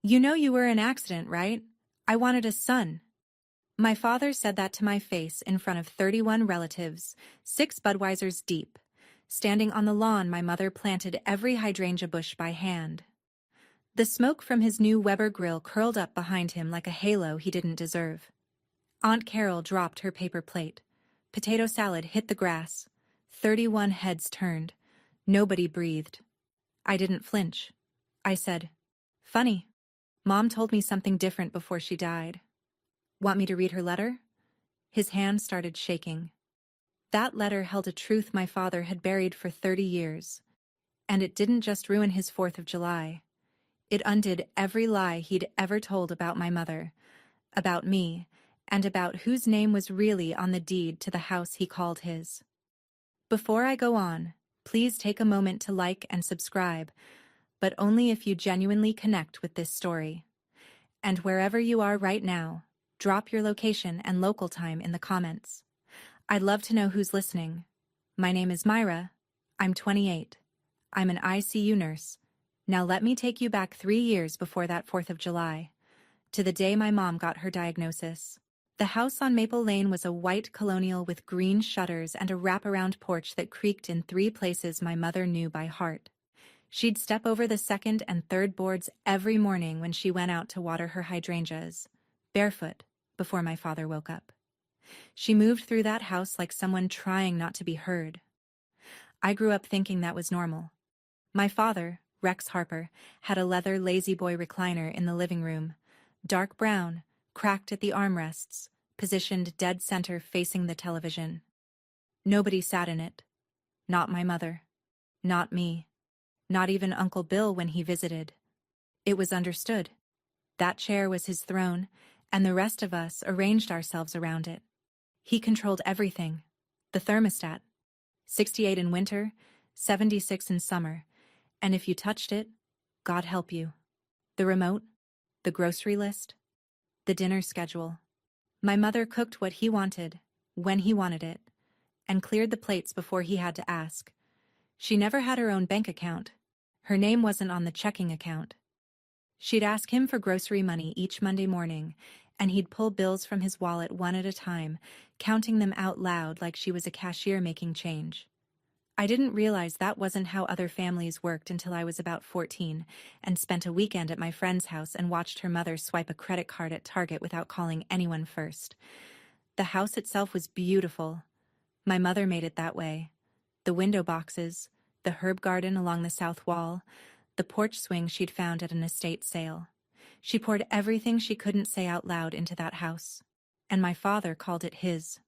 You know you were in an accident, right? I wanted a son. My father said that to my face in front of 31 relatives, 6 Budweisers deep. Standing on the lawn, my mother planted every hydrangea bush by hand. The smoke from his new Weber grill curled up behind him like a halo he didn't deserve. Aunt Carol dropped her paper plate. Potato salad hit the grass. 31 heads turned. Nobody breathed. I didn't flinch. I said, "Funny. Mom told me something different before she died." "Want me to read her letter?" His hand started shaking. That letter held a truth my father had buried for 30 years. And it didn't just ruin his 4th of July. It undid every lie he'd ever told about my mother, about me, and about whose name was really on the deed to the house he called his. Before I go on, please take a moment to like and subscribe, but only if you genuinely connect with this story. And wherever you are right now, drop your location and local time in the comments. I'd love to know who's listening. My name is Myra. I'm 28. I'm an ICU nurse. Now let me take you back 3 years before that 4th of July, to the day my mom got her diagnosis. The house on Maple Lane was a white colonial with green shutters and a wraparound porch that creaked in 3 places my mother knew by heart. She'd step over the 2nd and 3rd boards every morning when she went out to water her hydrangeas, barefoot, before my father woke up. She moved through that house like someone trying not to be heard. I grew up thinking that was normal. My father, Rex Harper, had a leather lazy boy recliner in the living room, dark brown, cracked at the armrests, positioned dead center facing the television. Nobody sat in it. Not my mother. Not me. Not even Uncle Bill when he visited. It was understood. That chair was his throne, and the rest of us arranged ourselves around it. He controlled everything. The thermostat. 68 in winter, 76 in summer, and if you touched it, God help you. The remote, the grocery list, the dinner schedule. My mother cooked what he wanted, when he wanted it, and cleared the plates before he had to ask. She never had her own bank account. Her name wasn't on the checking account. She'd ask him for grocery money each Monday morning, and he'd pull bills from his wallet one at a time, counting them out loud like she was a cashier making change. I didn't realize that wasn't how other families worked until I was about 14 and spent a weekend at my friend's house and watched her mother swipe a credit card at Target without calling anyone first. The house itself was beautiful. My mother made it that way. The window boxes, the herb garden along the south wall, the porch swing she'd found at an estate sale. She poured everything she couldn't say out loud into that house. And my father called it his.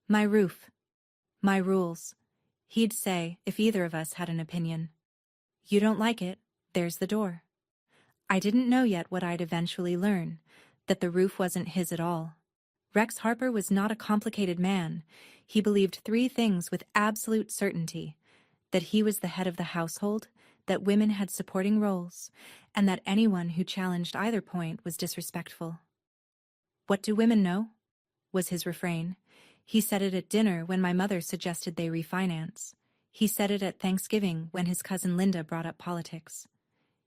My roof. My rules. He'd say, if either of us had an opinion, "You don't like it, there's the door." I didn't know yet what I'd eventually learn, that the roof wasn't his at all. Rex Harper was not a complicated man. He believed 3 things with absolute certainty: that he was the head of the household, that women had supporting roles, and that anyone who challenged either point was disrespectful. "What do women know?" was his refrain. He said it at dinner when my mother suggested they refinance. He said it at Thanksgiving when his cousin Linda brought up politics.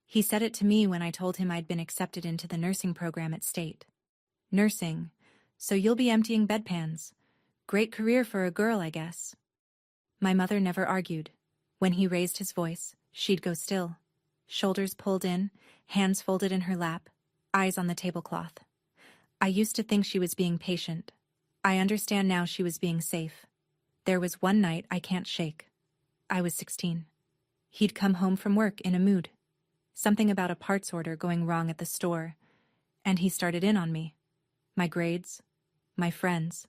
He said it to me when I told him I'd been accepted into the nursing program at State. "Nursing, so you'll be emptying bedpans. Great career for a girl, I guess." My mother never argued. When he raised his voice, she'd go still, shoulders pulled in, hands folded in her lap, eyes on the tablecloth. I used to think she was being patient. I understand now she was being safe. There was one night I can't shake. I was 16. He'd come home from work in a mood. Something about a parts order going wrong at the store. And he started in on me. My grades, my friends,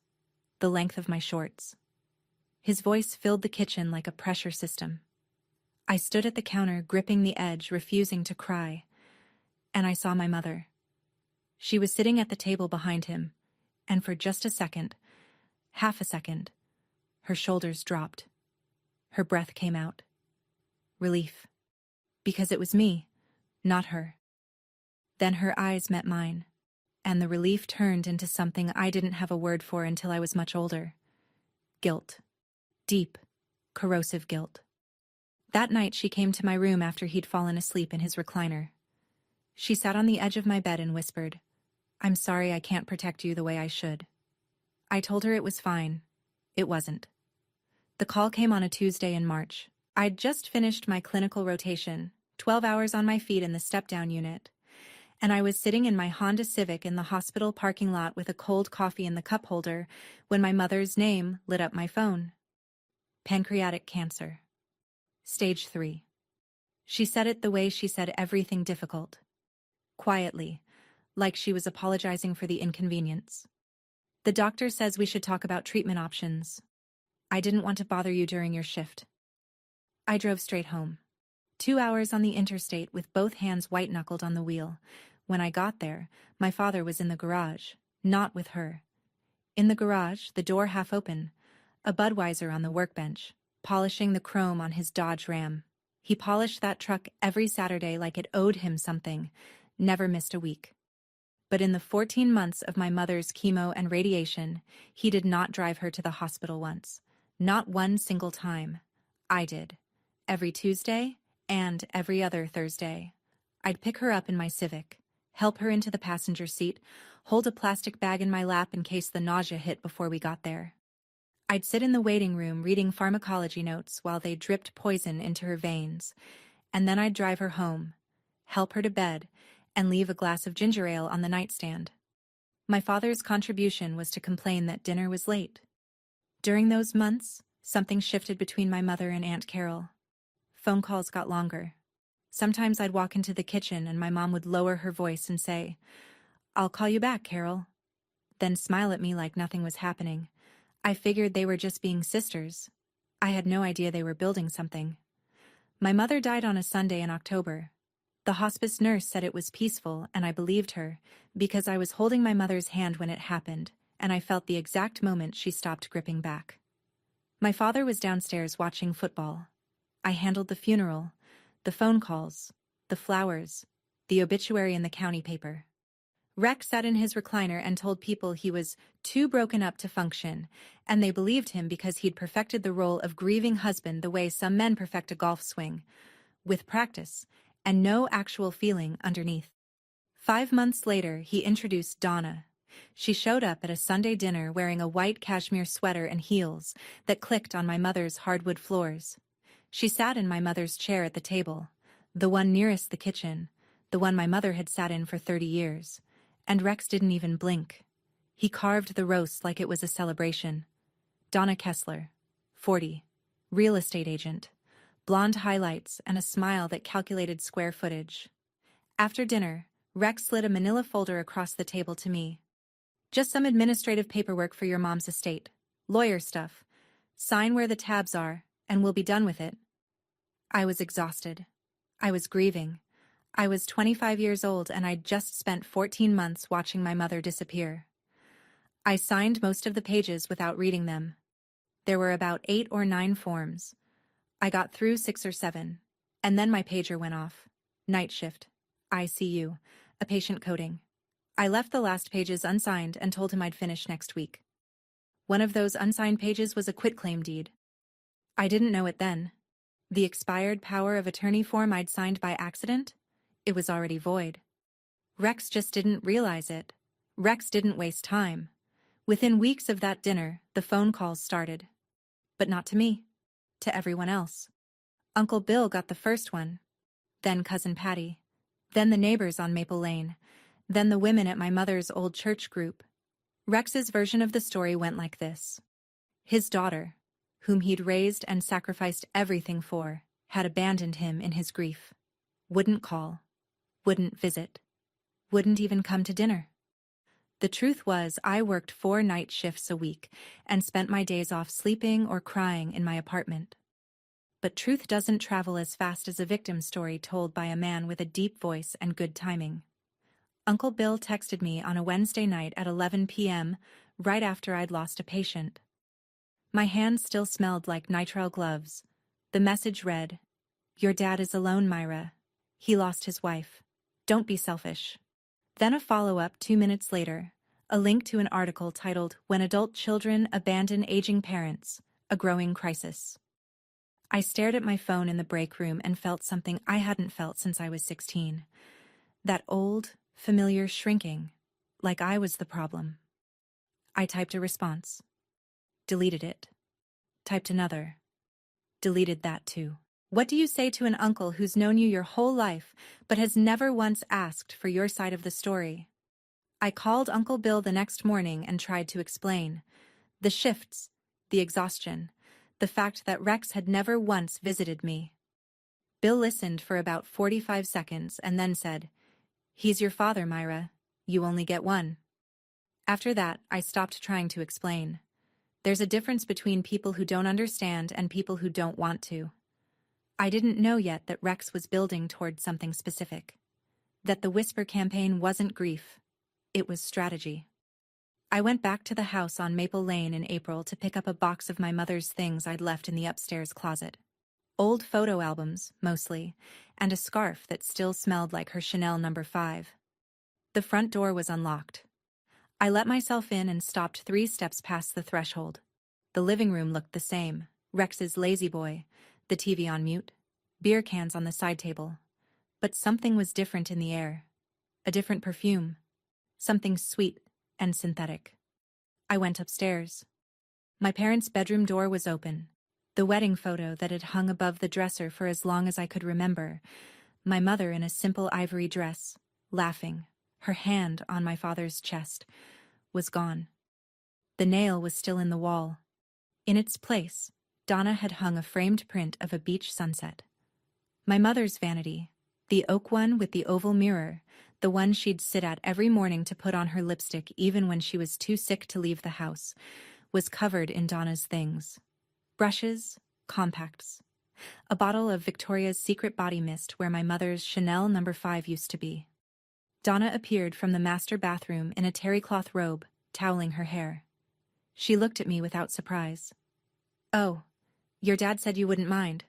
the length of my shorts. His voice filled the kitchen like a pressure system. I stood at the counter gripping the edge, refusing to cry. And I saw my mother. She was sitting at the table behind him. And for just a second, half a second, her shoulders dropped. Her breath came out. Relief. Because it was me, not her. Then her eyes met mine, and the relief turned into something I didn't have a word for until I was much older. Guilt. Deep, corrosive guilt. That night she came to my room after he'd fallen asleep in his recliner. She sat on the edge of my bed and whispered, "I'm sorry I can't protect you the way I should." I told her it was fine. It wasn't. The call came on a Tuesday in March. I'd just finished my clinical rotation, 12 hours on my feet in the step-down unit, and I was sitting in my Honda Civic in the hospital parking lot with a cold coffee in the cup holder when my mother's name lit up my phone. Pancreatic cancer. Stage 3. She said it the way she said everything difficult. Quietly, like she was apologizing for the inconvenience. "The doctor says we should talk about treatment options. I didn't want to bother you during your shift." I drove straight home. 2 hours on the interstate with both hands white-knuckled on the wheel. When I got there, my father was in the garage, not with her. In the garage, the door half open, a Budweiser on the workbench, polishing the chrome on his Dodge Ram. He polished that truck every Saturday like it owed him something, never missed a week. But in the 14 months of my mother's chemo and radiation, he did not drive her to the hospital once. Not one single time. I did. Every Tuesday and every other Thursday. I'd pick her up in my Civic, help her into the passenger seat, hold a plastic bag in my lap in case the nausea hit before we got there. I'd sit in the waiting room reading pharmacology notes while they dripped poison into her veins, and then I'd drive her home, help her to bed, and leave a glass of ginger ale on the nightstand. My father's contribution was to complain that dinner was late. During those months, something shifted between my mother and Aunt Carol. Phone calls got longer. Sometimes I'd walk into the kitchen and my mom would lower her voice and say, "I'll call you back, Carol," then smile at me like nothing was happening. I figured they were just being sisters. I had no idea they were building something. My mother died on a Sunday in October. The hospice nurse said it was peaceful, and I believed her, because I was holding my mother's hand when it happened, and I felt the exact moment she stopped gripping back. My father was downstairs watching football. I handled the funeral, the phone calls, the flowers, the obituary in the county paper. Rex sat in his recliner and told people he was too broken up to function, and they believed him because he'd perfected the role of grieving husband the way some men perfect a golf swing, with practice and no actual feeling underneath. 5 months later, he introduced Donna. She showed up at a Sunday dinner wearing a white cashmere sweater and heels that clicked on my mother's hardwood floors. She sat in my mother's chair at the table, the one nearest the kitchen, the one my mother had sat in for 30 years, and Rex didn't even blink. He carved the roast like it was a celebration. Donna Kessler, 40, real estate agent, blonde highlights and a smile that calculated square footage. After dinner, Rex slid a manila folder across the table to me. "Just some administrative paperwork for your mom's estate. Lawyer stuff. Sign where the tabs are, and we'll be done with it." I was exhausted. I was grieving. I was 25 years old and I'd just spent 14 months watching my mother disappear. I signed most of the pages without reading them. There were about 8 or 9 forms. I got through 6 or 7, and then my pager went off. Night shift. ICU. A patient coding. I left the last pages unsigned and told him I'd finish next week. One of those unsigned pages was a quitclaim deed. I didn't know it then. The expired power of attorney form I'd signed by accident? It was already void. Rex just didn't realize it. Rex didn't waste time. Within weeks of that dinner, the phone calls started. But not to me. To everyone else. Uncle Bill got the first one. Then Cousin Patty. Then the neighbors on Maple Lane. Then the women at my mother's old church group. Rex's version of the story went like this. His daughter, whom he'd raised and sacrificed everything for, had abandoned him in his grief. Wouldn't call. Wouldn't visit. Wouldn't even come to dinner. The truth was, I worked 4 night shifts a week and spent my days off sleeping or crying in my apartment. But truth doesn't travel as fast as a victim story told by a man with a deep voice and good timing. Uncle Bill texted me on a Wednesday night at 11 p.m., right after I'd lost a patient. My hands still smelled like nitrile gloves. The message read, "Your dad is alone, Myra. He lost his wife. Don't be selfish." Then a follow-up 2 minutes later, a link to an article titled "When Adult Children Abandon Aging Parents, a Growing Crisis." I stared at my phone in the break room and felt something I hadn't felt since I was 16. That old, familiar shrinking, like I was the problem. I typed a response. Deleted it. Typed another. Deleted that too. What do you say to an uncle who's known you your whole life, but has never once asked for your side of the story? I called Uncle Bill the next morning and tried to explain. The shifts, the exhaustion, the fact that Rex had never once visited me. Bill listened for about 45 seconds and then said, "He's your father, Myra. You only get one." After that, I stopped trying to explain. There's a difference between people who don't understand and people who don't want to. I didn't know yet that Rex was building toward something specific. That the Whisper campaign wasn't grief. It was strategy. I went back to the house on Maple Lane in April to pick up a box of my mother's things I'd left in the upstairs closet. Old photo albums, mostly, and a scarf that still smelled like her Chanel No. 5. The front door was unlocked. I let myself in and stopped 3 steps past the threshold. The living room looked the same. Rex's lazy boy, the TV on mute, beer cans on the side table. But something was different in the air. A different perfume. Something sweet and synthetic. I went upstairs. My parents' bedroom door was open. The wedding photo that had hung above the dresser for as long as I could remember. My mother in a simple ivory dress, laughing, her hand on my father's chest, was gone. The nail was still in the wall. In its place, Donna had hung a framed print of a beach sunset. My mother's vanity, the oak one with the oval mirror, the one she'd sit at every morning to put on her lipstick even when she was too sick to leave the house, was covered in Donna's things. Brushes, compacts, a bottle of Victoria's Secret body mist where my mother's Chanel No. 5 used to be. Donna appeared from the master bathroom in a terrycloth robe, toweling her hair. She looked at me without surprise. "Oh, your dad said you wouldn't mind."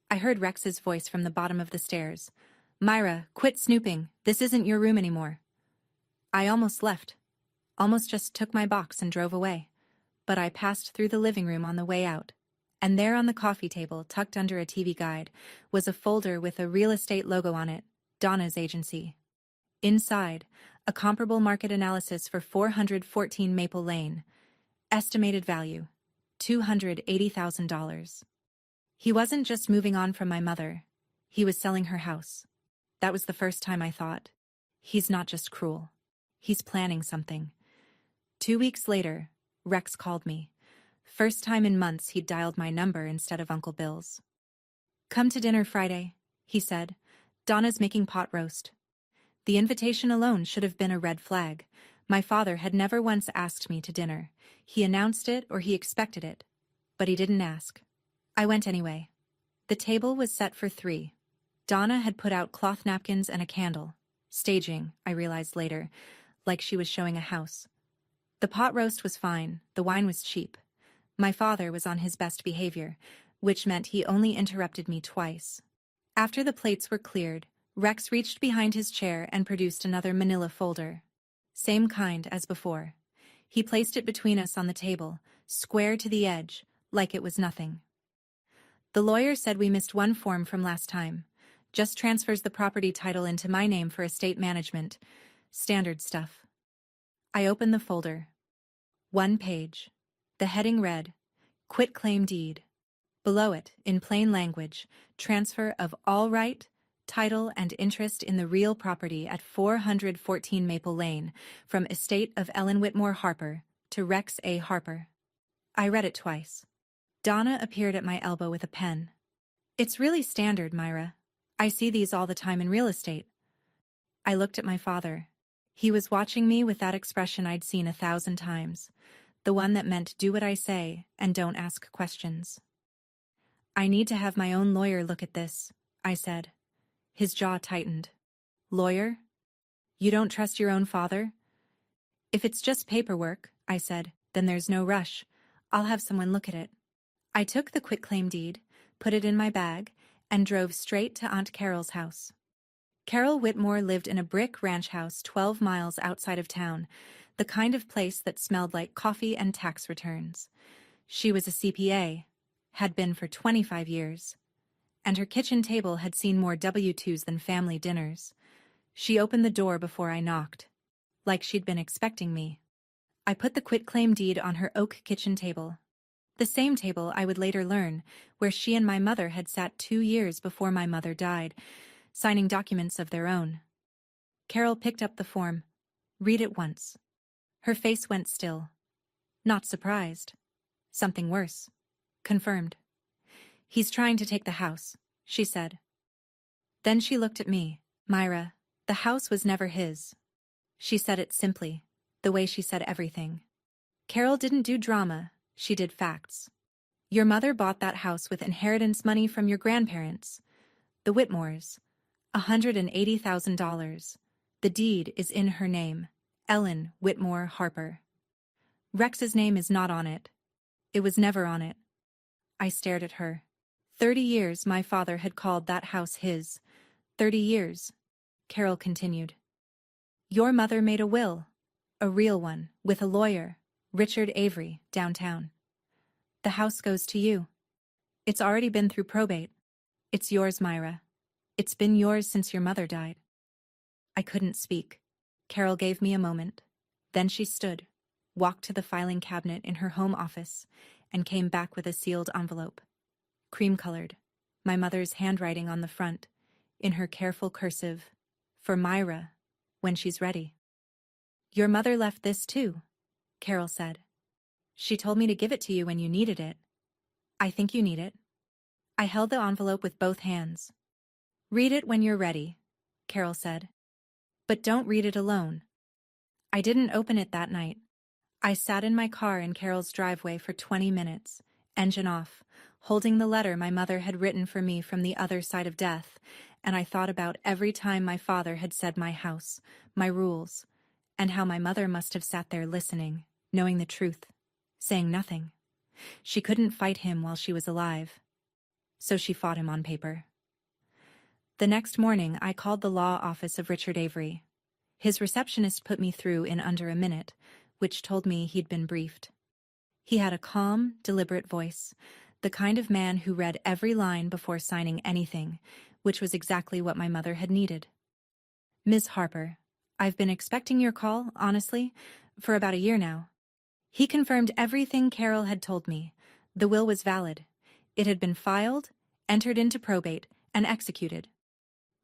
I heard Rex's voice from the bottom of the stairs. "Myra, quit snooping. This isn't your room anymore." I almost left. Almost just took my box and drove away. But I passed through the living room on the way out. And there on the coffee table, tucked under a TV guide, was a folder with a real estate logo on it, Donna's agency. Inside, a comparable market analysis for 414 Maple Lane. Estimated value, $280,000. He wasn't just moving on from my mother. He was selling her house. That was the first time I thought, he's not just cruel. He's planning something. 2 weeks later, Rex called me. First time in months he'd dialed my number instead of Uncle Bill's. "Come to dinner Friday," he said. "Donna's making pot roast." The invitation alone should have been a red flag. My father had never once asked me to dinner. He announced it or he expected it. But he didn't ask. I went anyway. The table was set for 3. Donna had put out cloth napkins and a candle. Staging, I realized later, like she was showing a house. The pot roast was fine, the wine was cheap. My father was on his best behavior, which meant he only interrupted me twice. After the plates were cleared, Rex reached behind his chair and produced another manila folder. Same kind as before. He placed it between us on the table, square to the edge, like it was nothing. "The lawyer said we missed one form from last time. Just transfers the property title into my name for estate management. Standard stuff." I opened the folder. 1 page. The heading read, "Quitclaim deed." Below it, in plain language, transfer of all right, title, and interest in the real property at 414 Maple Lane, from estate of Ellen Whitmore Harper to Rex A. Harper. I read it twice. Donna appeared at my elbow with a pen. "It's really standard, Myra. I see these all the time in real estate." I looked at my father. He was watching me with that expression I'd seen 1,000 times, the one that meant do what I say and don't ask questions. "I need to have my own lawyer look at this," I said. His jaw tightened. "Lawyer? You don't trust your own father?" "If it's just paperwork," I said, "then there's no rush. I'll have someone look at it." I took the quitclaim deed, put it in my bag, and drove straight to Aunt Carol's house. Carol Whitmore lived in a brick ranch house 12 miles outside of town, the kind of place that smelled like coffee and tax returns. She was a CPA, had been for 25 years, and her kitchen table had seen more W-2s than family dinners. She opened the door before I knocked, like she'd been expecting me. I put the quitclaim deed on her oak kitchen table. The same table, I would later learn, where she and my mother had sat 2 years before my mother died, signing documents of their own. Carol picked up the form. Read it once. Her face went still. Not surprised. Something worse. Confirmed. He's trying to take the house, she said. Then she looked at me. Myra, the house was never his. She said it simply, the way she said everything. Carol didn't do drama, she did facts. Your mother bought that house with inheritance money from your grandparents, the Whitmores, $180,000. The deed is in her name, Ellen Whitmore Harper. Rex's name is not on it. It was never on it. I stared at her. 30 years my father had called that house his. 30 years, Carol continued. Your mother made a will, a real one, with a lawyer, Richard Avery, downtown. The house goes to you. It's already been through probate. It's yours, Myra. It's been yours since your mother died. I couldn't speak. Carol gave me a moment. Then she stood, walked to the filing cabinet in her home office, and came back with a sealed envelope. Cream-colored, my mother's handwriting on the front, in her careful cursive, for Myra, when she's ready. Your mother left this too, Carol said. She told me to give it to you when you needed it. I think you need it. I held the envelope with both hands. Read it when you're ready, Carol said. But don't read it alone. I didn't open it that night. I sat in my car in Carol's driveway for 20 minutes, engine off, holding the letter my mother had written for me from the other side of death, and I thought about every time my father had said my house, my rules, and how my mother must have sat there listening, knowing the truth, saying nothing. She couldn't fight him while she was alive, so she fought him on paper. The next morning, I called the law office of Richard Avery. His receptionist put me through in under a minute, which told me he'd been briefed. He had a calm, deliberate voice, the kind of man who read every line before signing anything, which was exactly what my mother had needed. Ms. Harper, I've been expecting your call, honestly, for about a year now. He confirmed everything Carol had told me. The will was valid. It had been filed, entered into probate, and executed.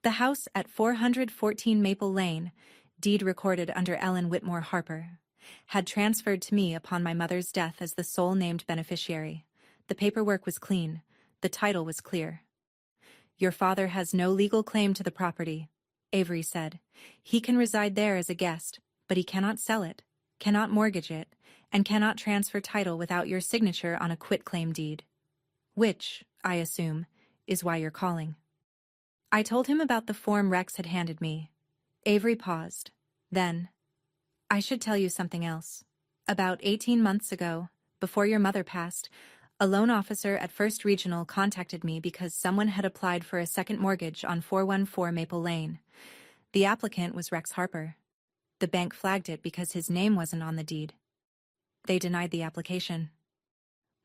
The house at 414 Maple Lane, deed recorded under Ellen Whitmore Harper, had transferred to me upon my mother's death as the sole named beneficiary. The paperwork was clean. The title was clear. Your father has no legal claim to the property, Avery said. He can reside there as a guest, but he cannot sell it, cannot mortgage it, and cannot transfer title without your signature on a quitclaim deed. Which, I assume, is why you're calling. I told him about the form Rex had handed me. Avery paused. Then, I should tell you something else. About 18 months ago, before your mother passed, a loan officer at First Regional contacted me because someone had applied for a second mortgage on 414 Maple Lane. The applicant was Rex Harper. The bank flagged it because his name wasn't on the deed. They denied the application.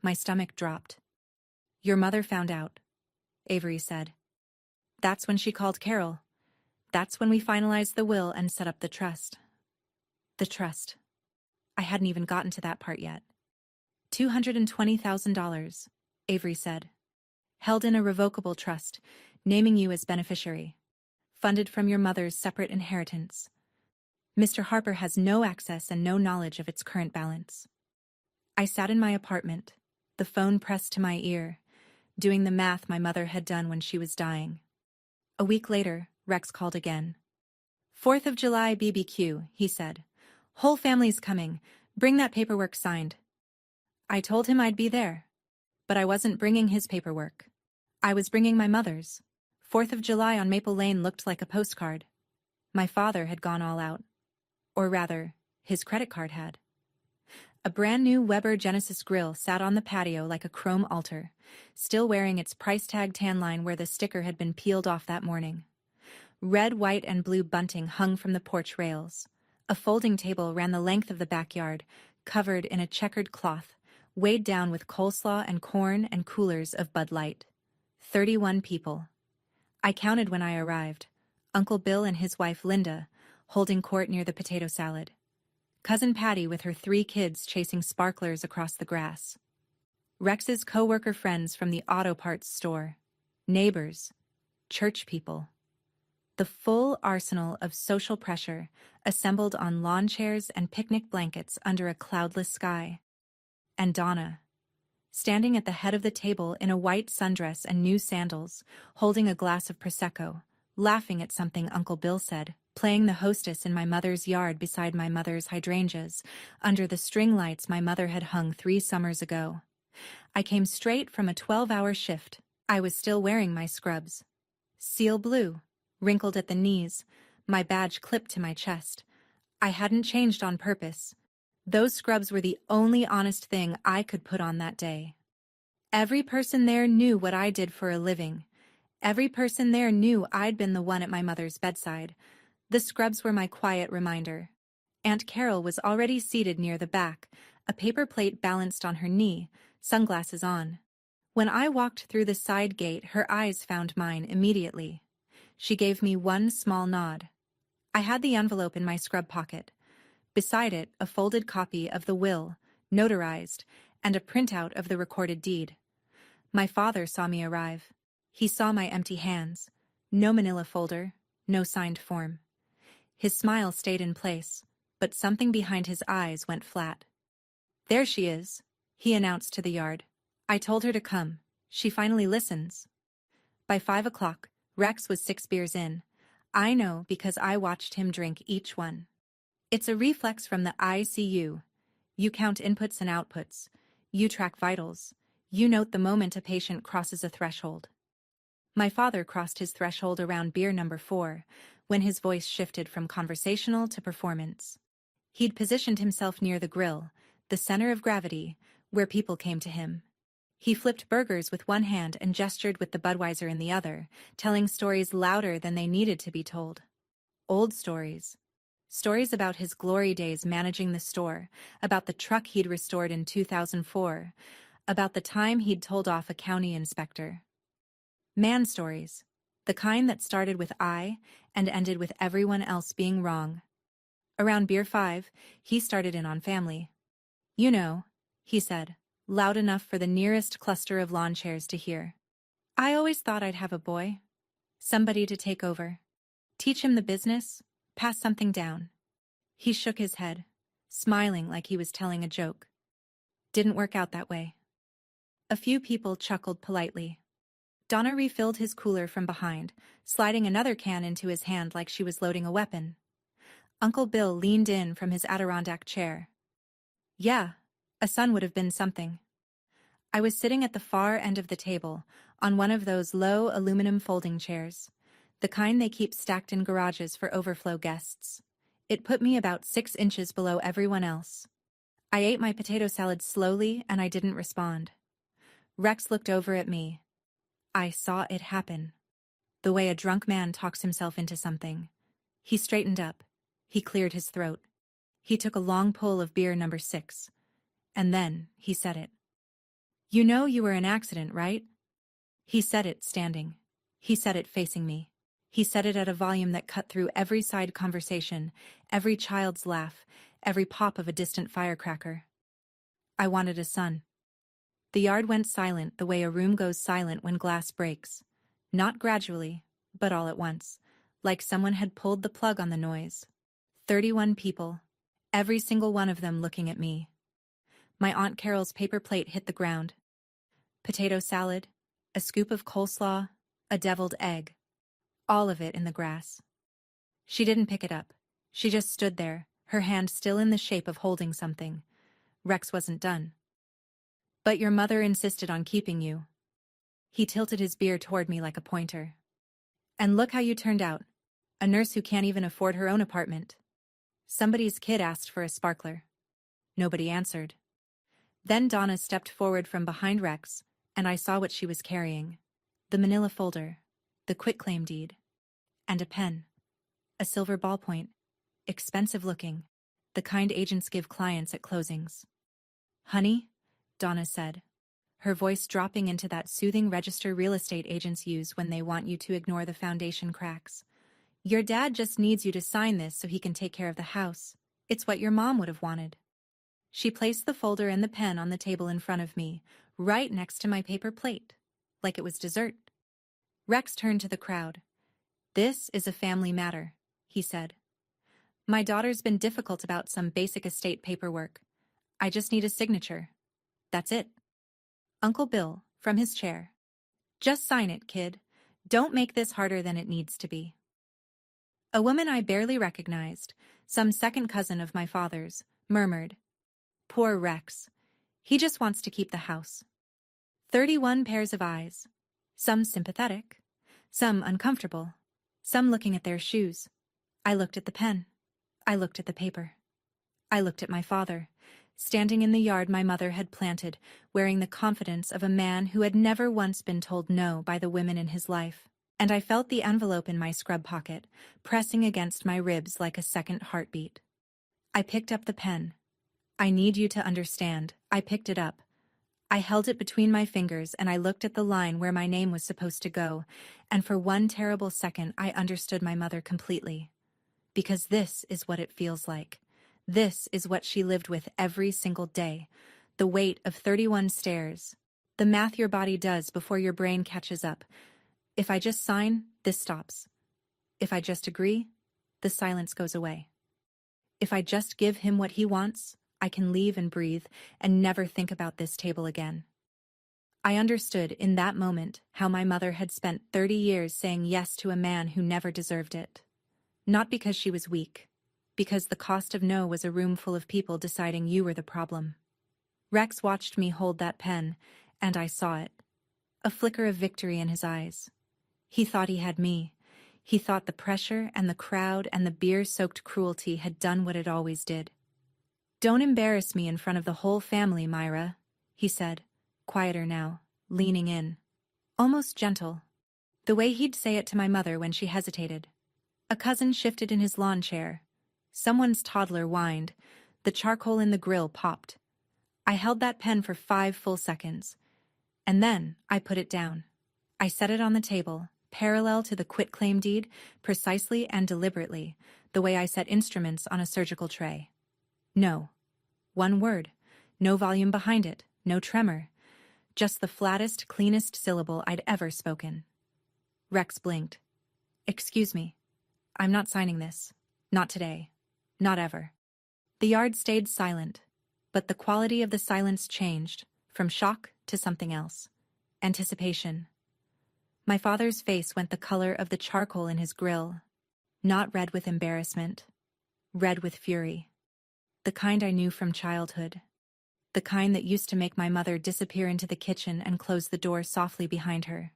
My stomach dropped. Your mother found out, Avery said. That's when she called Carol. That's when we finalized the will and set up the trust. The trust. I hadn't even gotten to that part yet. $220,000, Avery said. Held in a revocable trust, naming you as beneficiary. Funded from your mother's separate inheritance. Mr. Harper has no access and no knowledge of its current balance. I sat in my apartment, the phone pressed to my ear, doing the math my mother had done when she was dying. A week later, Rex called again. 4th of July BBQ, he said. Whole family's coming. Bring that paperwork signed. I told him I'd be there. But I wasn't bringing his paperwork. I was bringing my mother's. 4th of July on Maple Lane looked like a postcard. My father had gone all out. Or rather, his credit card had. A brand new Weber Genesis grill sat on the patio like a chrome altar, still wearing its price tag tan line where the sticker had been peeled off that morning. Red, white, and blue bunting hung from the porch rails. A folding table ran the length of the backyard, covered in a checkered cloth, weighed down with coleslaw and corn and coolers of Bud Light. 31 people. I counted when I arrived. Uncle Bill and his wife Linda, holding court near the potato salad. Cousin Patty with her 3 kids chasing sparklers across the grass. Rex's co-worker friends from the auto parts store. Neighbors. Church people. The full arsenal of social pressure assembled on lawn chairs and picnic blankets under a cloudless sky. And Donna, standing at the head of the table in a white sundress and new sandals, holding a glass of Prosecco, laughing at something Uncle Bill said, playing the hostess in my mother's yard beside my mother's hydrangeas, under the string lights my mother had hung 3 summers ago. I came straight from a 12-hour shift. I was still wearing my scrubs. Seal blue, wrinkled at the knees, my badge clipped to my chest. I hadn't changed on purpose. Those scrubs were the only honest thing I could put on that day. Every person there knew what I did for a living. Every person there knew I'd been the one at my mother's bedside. The scrubs were my quiet reminder. Aunt Carol was already seated near the back, a paper plate balanced on her knee, sunglasses on. When I walked through the side gate, her eyes found mine immediately. She gave me one small nod. I had the envelope in my scrub pocket. Beside it, a folded copy of the will, notarized, and a printout of the recorded deed. My father saw me arrive. He saw my empty hands. No manila folder, no signed form. His smile stayed in place, but something behind his eyes went flat. "There she is," he announced to the yard. "I told her to come. She finally listens." By 5 o'clock, Rex was 6 beers in. I know because I watched him drink each one. It's a reflex from the ICU. You count inputs and outputs. You track vitals. You note the moment a patient crosses a threshold. My father crossed his threshold around beer number 4, when his voice shifted from conversational to performance. He'd positioned himself near the grill, the center of gravity, where people came to him. He flipped burgers with one hand and gestured with the Budweiser in the other, telling stories louder than they needed to be told. Old stories. Stories about his glory days managing the store, about the truck he'd restored in 2004, about the time he'd told off a county inspector. Man stories. The kind that started with I and ended with everyone else being wrong. Around beer 5, he started in on family. "You know," he said, loud enough for the nearest cluster of lawn chairs to hear. "I always thought I'd have a boy. Somebody to take over. Teach him the business, pass something down." He shook his head, smiling like he was telling a joke. Didn't work out that way. A few people chuckled politely. Donna refilled his cooler from behind, sliding another can into his hand like she was loading a weapon. Uncle Bill leaned in from his Adirondack chair. "Yeah, a son would have been something." I was sitting at the far end of the table, on one of those low aluminum folding chairs, the kind they keep stacked in garages for overflow guests. It put me about 6 inches below everyone else. I ate my potato salad slowly and I didn't respond. Rex looked over at me. I saw it happen. The way a drunk man talks himself into something. He straightened up. He cleared his throat. He took a long pull of beer number 6. And then, he said it. "You know you were an accident, right?" He said it standing. He said it facing me. He said it at a volume that cut through every side conversation, every child's laugh, every pop of a distant firecracker. "I wanted a son." The yard went silent the way a room goes silent when glass breaks. Not gradually, but all at once, like someone had pulled the plug on the noise. 31 people, every single one of them looking at me. My Aunt Carol's paper plate hit the ground. Potato salad, a scoop of coleslaw, a deviled egg. All of it in the grass. She didn't pick it up. She just stood there, her hand still in the shape of holding something. Rex wasn't done. "But your mother insisted on keeping you." He tilted his beer toward me like a pointer. "And look how you turned out. A nurse who can't even afford her own apartment." Somebody's kid asked for a sparkler. Nobody answered. Then Donna stepped forward from behind Rex, and I saw what she was carrying. The manila folder, the quitclaim deed, and a pen. A silver ballpoint, expensive looking, the kind agents give clients at closings. "Honey," Donna said, her voice dropping into that soothing register real estate agents use when they want you to ignore the foundation cracks. Your dad just needs you to sign this so he can take care of the house. It's what your mom would have wanted. She placed the folder and the pen on the table in front of me, right next to my paper plate, like it was dessert. Rex turned to the crowd. This is a family matter, he said. My daughter's been difficult about some basic estate paperwork. I just need a signature. That's it. Uncle Bill, from his chair. Just sign it, kid. Don't make this harder than it needs to be. A woman I barely recognized, some second cousin of my father's, murmured, Poor Rex. He just wants to keep the house. 31 pairs of eyes, some sympathetic, some uncomfortable, some looking at their shoes. I looked at the pen. I looked at the paper. I looked at my father, standing in the yard my mother had planted, wearing the confidence of a man who had never once been told no by the women in his life. And I felt the envelope in my scrub pocket, pressing against my ribs like a second heartbeat. I picked up the pen. I need you to understand, I picked it up. I held it between my fingers and I looked at the line where my name was supposed to go, and for one terrible second I understood my mother completely. Because this is what it feels like. This is what she lived with every single day. The weight of 31 stairs. The math your body does before your brain catches up. If I just sign, this stops. If I just agree, the silence goes away. If I just give him what he wants, I can leave and breathe and never think about this table again. I understood in that moment how my mother had spent 30 years saying yes to a man who never deserved it. Not because she was weak, because the cost of no was a room full of people deciding you were the problem. Rex watched me hold that pen, and I saw it. A flicker of victory in his eyes. He thought he had me. He thought the pressure and the crowd and the beer-soaked cruelty had done what it always did. Don't embarrass me in front of the whole family, Myra, he said, quieter now, leaning in. Almost gentle. The way he'd say it to my mother when she hesitated. A cousin shifted in his lawn chair. Someone's toddler whined. The charcoal in the grill popped. I held that pen for 5 full seconds. And then I put it down. I set it on the table, parallel to the quitclaim deed, precisely and deliberately, the way I set instruments on a surgical tray. No. One word. No volume behind it. No tremor. Just the flattest, cleanest syllable I'd ever spoken. Rex blinked. Excuse me. I'm not signing this. Not today. Not ever. The yard stayed silent, but the quality of the silence changed, from shock to something else. Anticipation. My father's face went the color of the charcoal in his grill, not red with embarrassment, red with fury. The kind I knew from childhood. The kind that used to make my mother disappear into the kitchen and close the door softly behind her.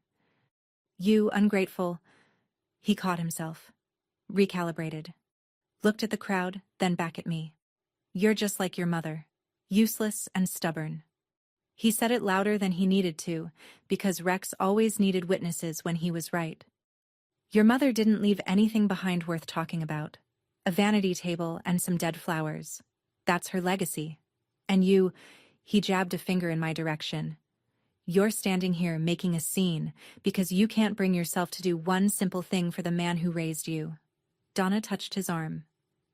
You ungrateful... He caught himself. Recalibrated. Looked at the crowd, then back at me. You're just like your mother. Useless and stubborn. He said it louder than he needed to, because Rex always needed witnesses when he was right. Your mother didn't leave anything behind worth talking about. A vanity table and some dead flowers. That's her legacy. And you, he jabbed a finger in my direction. You're standing here making a scene because you can't bring yourself to do one simple thing for the man who raised you. Donna touched his arm.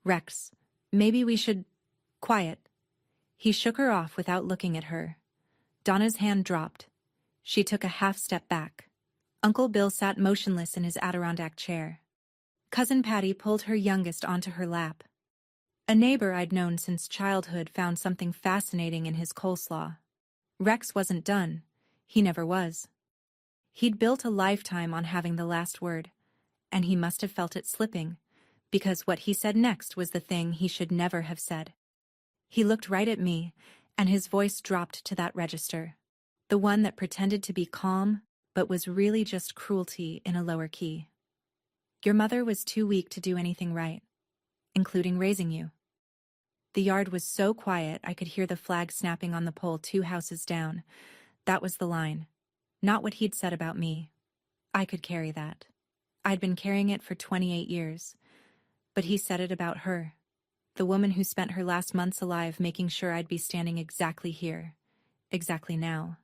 Rex, maybe we should... Quiet. He shook her off without looking at her. Donna's hand dropped. She took a half step back. Uncle Bill sat motionless in his Adirondack chair. Cousin Patty pulled her youngest onto her lap. A neighbor I'd known since childhood found something fascinating in his coleslaw. Rex wasn't done. He never was. He'd built a lifetime on having the last word, and he must have felt it slipping, because what he said next was the thing he should never have said. He looked right at me, and his voice dropped to that register, the one that pretended to be calm, but was really just cruelty in a lower key. Your mother was too weak to do anything right, including raising you. The yard was so quiet I could hear the flag snapping on the pole 2 houses down. That was the line. Not what he'd said about me. I could carry that. I'd been carrying it for 28 years. But he said it about her. The woman who spent her last months alive making sure I'd be standing exactly here. Exactly now.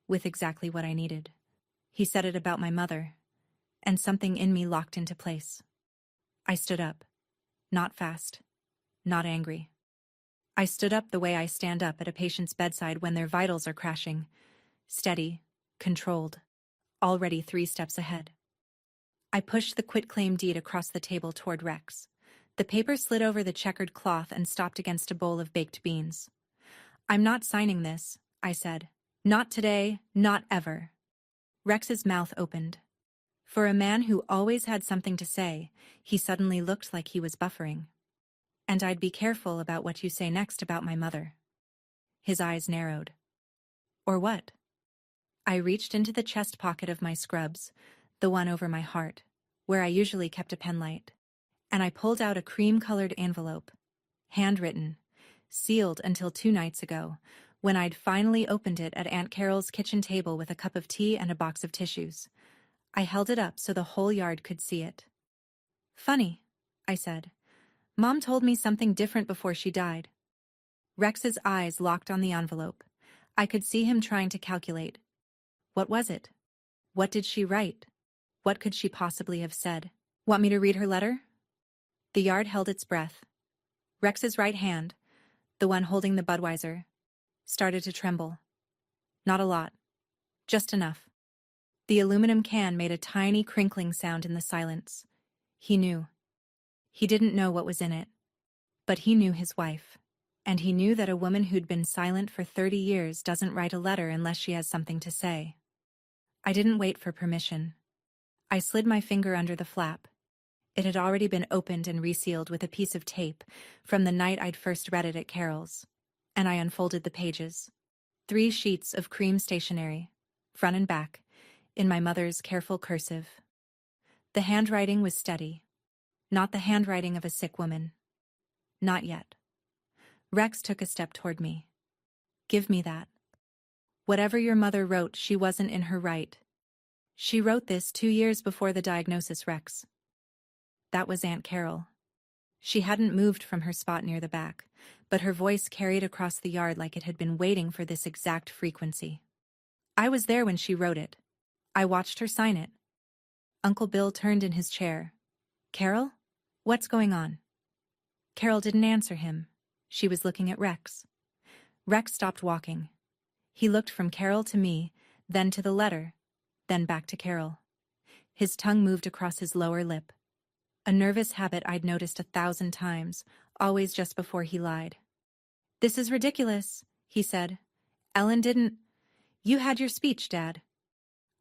With exactly what I needed. He said it about my mother. And something in me locked into place. I stood up. Not fast. Not angry. I stood up the way I stand up at a patient's bedside when their vitals are crashing. Steady, controlled, already 3 steps ahead. I pushed the quitclaim deed across the table toward Rex. The paper slid over the checkered cloth and stopped against a bowl of baked beans. "I'm not signing this," I said. "Not today, not ever." Rex's mouth opened. For a man who always had something to say, he suddenly looked like he was buffering. "And I'd be careful about what you say next about my mother." His eyes narrowed. "Or what?" I reached into the chest pocket of my scrubs, the one over my heart, where I usually kept a penlight, and I pulled out a cream-colored envelope, handwritten, sealed until 2 nights ago, when I'd finally opened it at Aunt Carol's kitchen table with a cup of tea and a box of tissues. I held it up so the whole yard could see it. "Funny," I said. "Mom told me something different before she died." Rex's eyes locked on the envelope. I could see him trying to calculate. What was it? What did she write? What could she possibly have said? "Want me to read her letter?" The yard held its breath. Rex's right hand, the one holding the Budweiser, started to tremble. Not a lot. Just enough. The aluminum can made a tiny crinkling sound in the silence. He knew. He didn't know what was in it. But he knew his wife. And he knew that a woman who'd been silent for 30 years doesn't write a letter unless she has something to say. I didn't wait for permission. I slid my finger under the flap. It had already been opened and resealed with a piece of tape from the night I'd first read it at Carol's, and I unfolded the pages. 3 sheets of cream stationery, front and back, in my mother's careful cursive. The handwriting was steady. Not the handwriting of a sick woman. Not yet. Rex took a step toward me. "Give me that. Whatever your mother wrote, she wasn't in her right. She wrote this 2 years before the diagnosis, Rex." That was Aunt Carol. She hadn't moved from her spot near the back, but her voice carried across the yard like it had been waiting for this exact frequency. "I was there when she wrote it. I watched her sign it." Uncle Bill turned in his chair. "Carol? What's going on?" Carol didn't answer him. She was looking at Rex. Rex stopped walking. He looked from Carol to me, then to the letter, then back to Carol. His tongue moved across his lower lip. A nervous habit I'd noticed 1,000 times, always just before he lied. "This is ridiculous," he said. "Ellen didn't—" "You had your speech, Dad."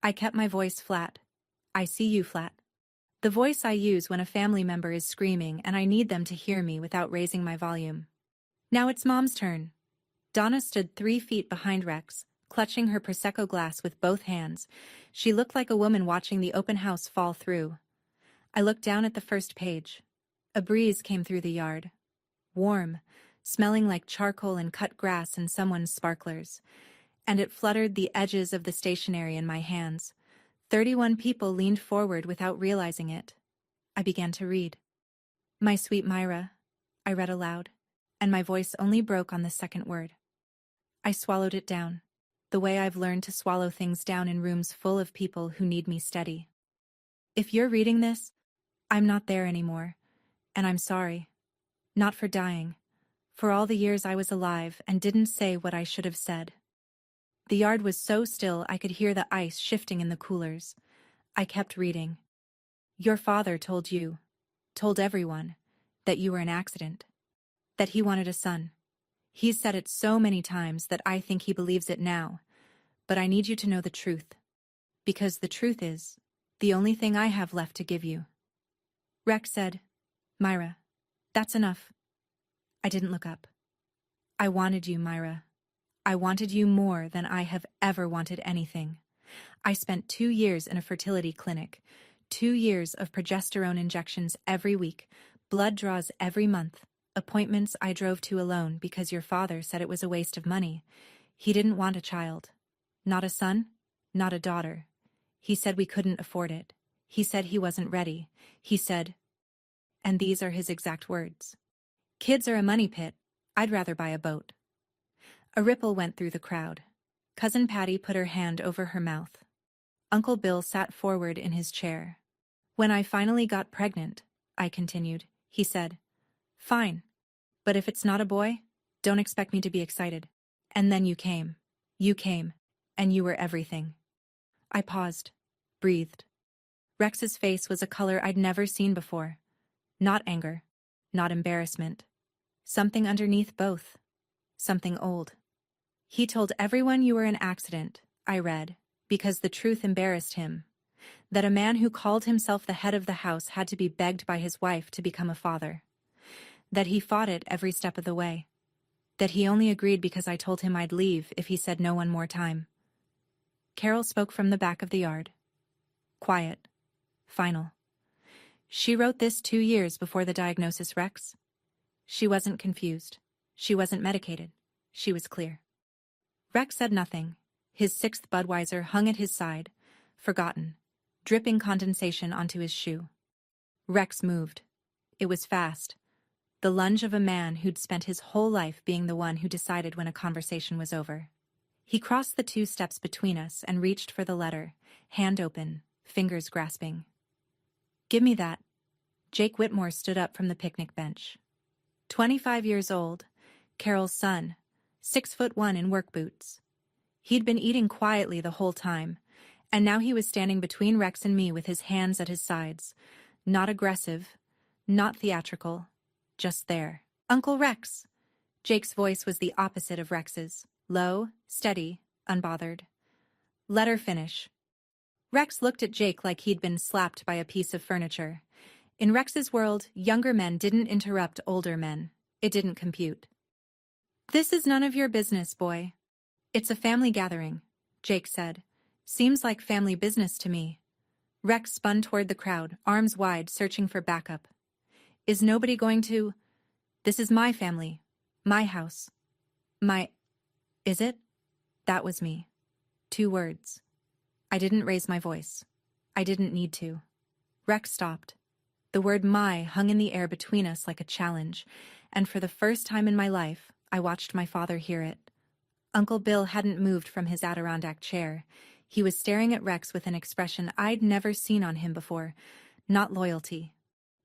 I kept my voice flat. I see you flat. The voice I use when a family member is screaming and I need them to hear me without raising my volume. "Now it's Mom's turn." Donna stood 3 feet behind Rex, clutching her Prosecco glass with both hands. She looked like a woman watching the open house fall through. I looked down at the first page. A breeze came through the yard. Warm, smelling like charcoal and cut grass and someone's sparklers. And it fluttered the edges of the stationery in my hands. 31 people leaned forward without realizing it. I began to read. "My sweet Myra," I read aloud, and my voice only broke on the second word. I swallowed it down, the way I've learned to swallow things down in rooms full of people who need me steady. "If you're reading this, I'm not there anymore, and I'm sorry. Not for dying, for all the years I was alive and didn't say what I should have said." The yard was so still I could hear the ice shifting in the coolers. I kept reading. "Your father told you, told everyone, that you were an accident, that he wanted a son. He's said it so many times that I think he believes it now, but I need you to know the truth, because the truth is the only thing I have left to give you." Rex said, "Myra, that's enough." I didn't look up. "I wanted you, Myra. I wanted you more than I have ever wanted anything. I spent 2 years in a fertility clinic, 2 years of progesterone injections every week, blood draws every month, appointments I drove to alone because your father said it was a waste of money. He didn't want a child. Not a son, not a daughter. He said we couldn't afford it. He said he wasn't ready. He said," and these are his exact words, "Kids are a money pit. I'd rather buy a boat." A ripple went through the crowd. Cousin Patty put her hand over her mouth. Uncle Bill sat forward in his chair. "When I finally got pregnant, I continued. He said, "Fine. But if it's not a boy, don't expect me to be excited." And then you came. You came. And you were everything. I paused. Breathed. Rex's face was a color I'd never seen before. Not anger. Not embarrassment. Something underneath both. Something old. "He told everyone you were an accident," I read, because the truth embarrassed him. That a man who called himself the head of the house had to be begged by his wife to become a father. That he fought it every step of the way. That he only agreed because I told him I'd leave if he said no one more time. Carol spoke from the back of the yard. Quiet. Final. "She wrote this 2 years before the diagnosis, Rex." She wasn't confused. She wasn't medicated. She was clear. Rex said nothing. His 6th Budweiser hung at his side, forgotten, dripping condensation onto his shoe. Rex moved. It was fast. The lunge of a man who'd spent his whole life being the one who decided when a conversation was over. He crossed the 2 steps between us and reached for the letter, hand open, fingers grasping. "Give me that." Jake Whitmore stood up from the picnic bench. 25 years old, Carol's son, 6'1" in work boots. He'd been eating quietly the whole time, and now he was standing between Rex and me with his hands at his sides. Not aggressive, not theatrical, just there. "Uncle Rex." Jake's voice was the opposite of Rex's, low, steady, unbothered. "Let her finish." Rex looked at Jake like he'd been slapped by a piece of furniture. In Rex's world, younger men didn't interrupt older men. It didn't compute. "This is none of your business, boy." "It's a family gathering," Jake said. "Seems like family business to me." Rex spun toward the crowd, arms wide, searching for backup. "Is nobody going to—" "This is my family. My house. My—" "Is it?" That was me. 2 words. I didn't raise my voice. I didn't need to. Rex stopped. The word "my" hung in the air between us like a challenge, and for the first time in my life, I watched my father hear it. Uncle Bill hadn't moved from his Adirondack chair. He was staring at Rex with an expression I'd never seen on him before. Not loyalty.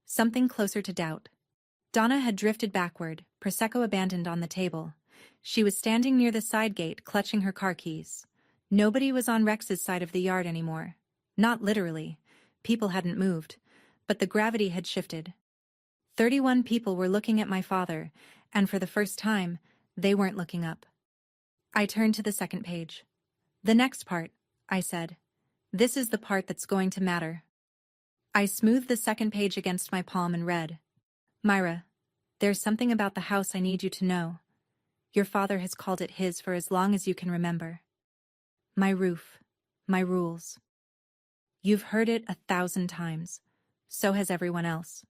Something closer to doubt. Donna had drifted backward, Prosecco abandoned on the table. She was standing near the side gate, clutching her car keys. Nobody was on Rex's side of the yard anymore. Not literally. People hadn't moved. But the gravity had shifted. 31 people were looking at my father, and for the first time, they weren't looking up. I turned to the 2nd page. "The next part," I said. "This is the part that's going to matter." I smoothed the 2nd page against my palm and read, "Myra, there's something about the house I need you to know. Your father has called it his for as long as you can remember. My roof. My rules. You've heard it 1,000 times. So has everyone else."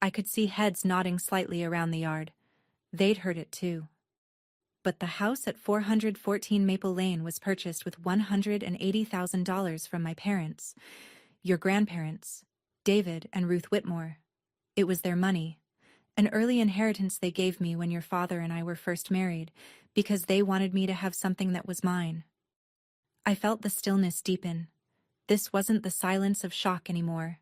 I could see heads nodding slightly around the yard. They'd heard it too. But the house at 414 Maple Lane was purchased with $180,000 from my parents. Your grandparents, David and Ruth Whitmore. It was their money. An early inheritance they gave me when your father and I were first married, because they wanted me to have something that was mine. I felt the stillness deepen. This wasn't the silence of shock anymore.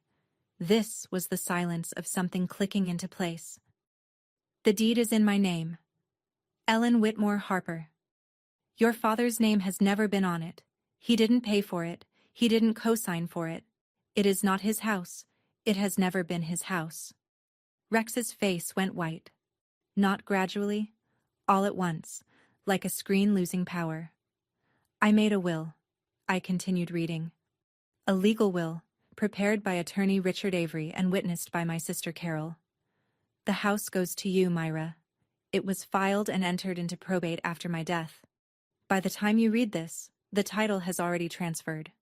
This was the silence of something clicking into place. "The deed is in my name. Ellen Whitmore Harper. Your father's name has never been on it. He didn't pay for it. He didn't co-sign for it. It is not his house. It has never been his house." Rex's face went white. Not gradually, all at once, like a screen losing power. "I made a will." I continued reading. "A legal will, prepared by attorney Richard Avery and witnessed by my sister Carol. The house goes to you, Myra. It was filed and entered into probate after my death. By the time you read this, the title has already transferred."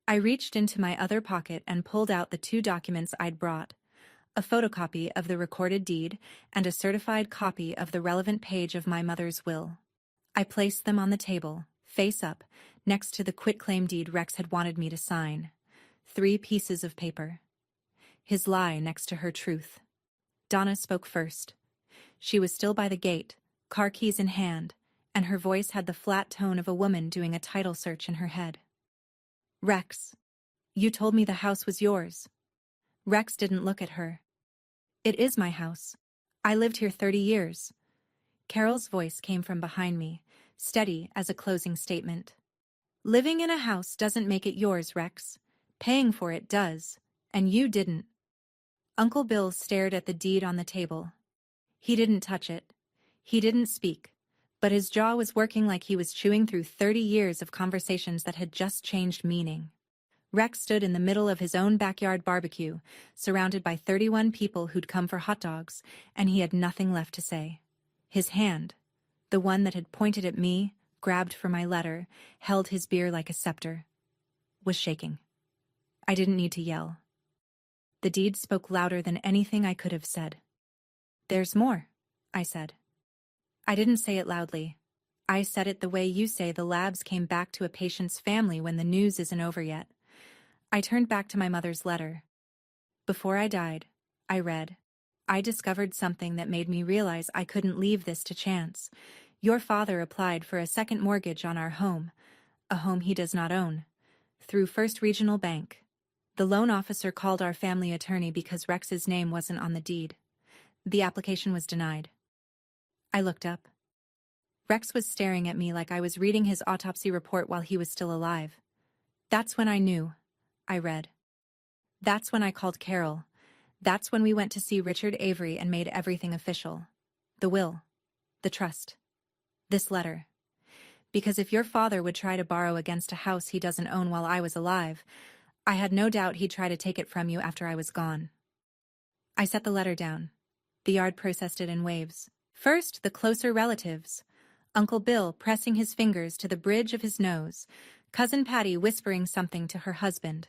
I reached into my other pocket and pulled out the 2 documents I'd brought, a photocopy of the recorded deed and a certified copy of the relevant page of my mother's will. I placed them on the table, face up, next to the quitclaim deed Rex had wanted me to sign. 3 pieces of paper. His lie next to her truth. Donna spoke first. She was still by the gate, car keys in hand, and her voice had the flat tone of a woman doing a title search in her head. "Rex, you told me the house was yours." Rex didn't look at her. It is my house. I lived here 30 years. Carol's voice came from behind me, steady as a closing statement. Living in a house doesn't make it yours, Rex. Paying for it does. And you didn't. Uncle Bill stared at the deed on the table. He didn't touch it. He didn't speak. But his jaw was working like he was chewing through 30 years of conversations that had just changed meaning. Rex stood in the middle of his own backyard barbecue, surrounded by 31 people who'd come for hot dogs, and he had nothing left to say. His hand, the one that had pointed at me, grabbed for my letter, held his beer like a scepter, was shaking. I didn't need to yell. The deed spoke louder than anything I could have said. There's more, I said. I didn't say it loudly. I said it the way you say the labs came back to a patient's family when the news isn't over yet. I turned back to my mother's letter. Before I died, I read, I discovered something that made me realize I couldn't leave this to chance. Your father applied for a second mortgage on our home, a home he does not own, through First Regional Bank. The loan officer called our family attorney because Rex's name wasn't on the deed. The application was denied. I looked up. Rex was staring at me like I was reading his autopsy report while he was still alive. That's when I knew, I read. That's when I called Carol. That's when we went to see Richard Avery and made everything official. The will. The trust. This letter. Because if your father would try to borrow against a house he doesn't own while I was alive, I had no doubt he'd try to take it from you after I was gone. I set the letter down. The yard processed it in waves. First, the closer relatives. Uncle Bill pressing his fingers to the bridge of his nose, Cousin Patty whispering something to her husband.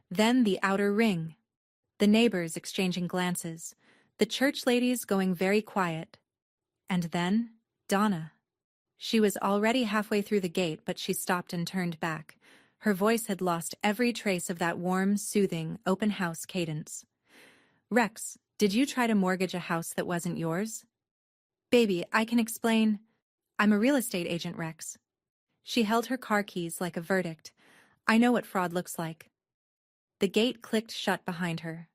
Then the outer ring. The neighbors exchanging glances, the church ladies going very quiet. And then, Donna. She was already halfway through the gate, but she stopped and turned back. Her voice had lost every trace of that warm, soothing, open house cadence. Rex, did you try to mortgage a house that wasn't yours? Baby, I can explain. I'm a real estate agent, Rex. She held her car keys like a verdict. I know what fraud looks like. The gate clicked shut behind her.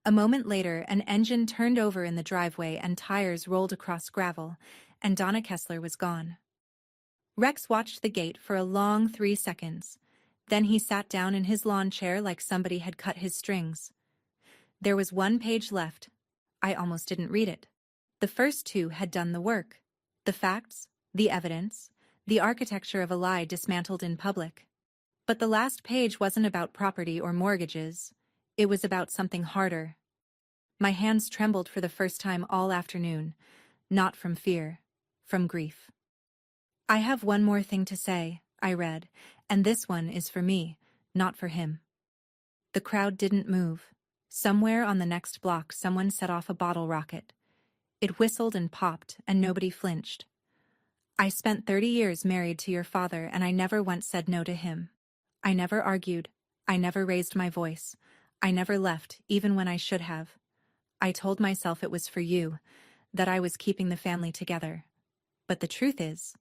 A moment later, an engine turned over in the driveway and tires rolled across gravel, and Donna Kessler was gone. Rex watched the gate for a long 3 seconds. Then he sat down in his lawn chair like somebody had cut his strings. There was 1 page left. I almost didn't read it. The first 2 had done the work. The facts, the evidence, the architecture of a lie dismantled in public. But the last page wasn't about property or mortgages. It was about something harder. My hands trembled for the first time all afternoon, not from fear, from grief. I have one more thing to say, I read, and this one is for me, not for him. The crowd didn't move. Somewhere on the next block someone set off a bottle rocket. It whistled and popped, and nobody flinched. I spent 30 years married to your father, and I never once said no to him. I never argued. I never raised my voice. I never left, even when I should have. I told myself it was for you, that I was keeping the family together. But the truth is,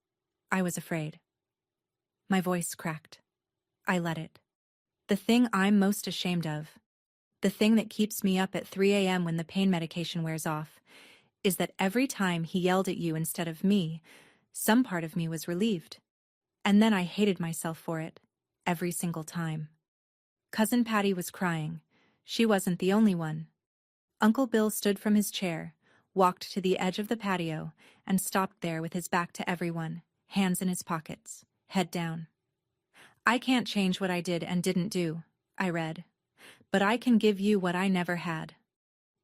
I was afraid. My voice cracked. I let it. The thing I'm most ashamed of, the thing that keeps me up at 3 a.m. when the pain medication wears off, is that every time he yelled at you instead of me, some part of me was relieved. And then I hated myself for it, every single time. Cousin Patty was crying. She wasn't the only one. Uncle Bill stood from his chair, walked to the edge of the patio, and stopped there with his back to everyone, hands in his pockets, head down. I can't change what I did and didn't do, I read. But I can give you what I never had.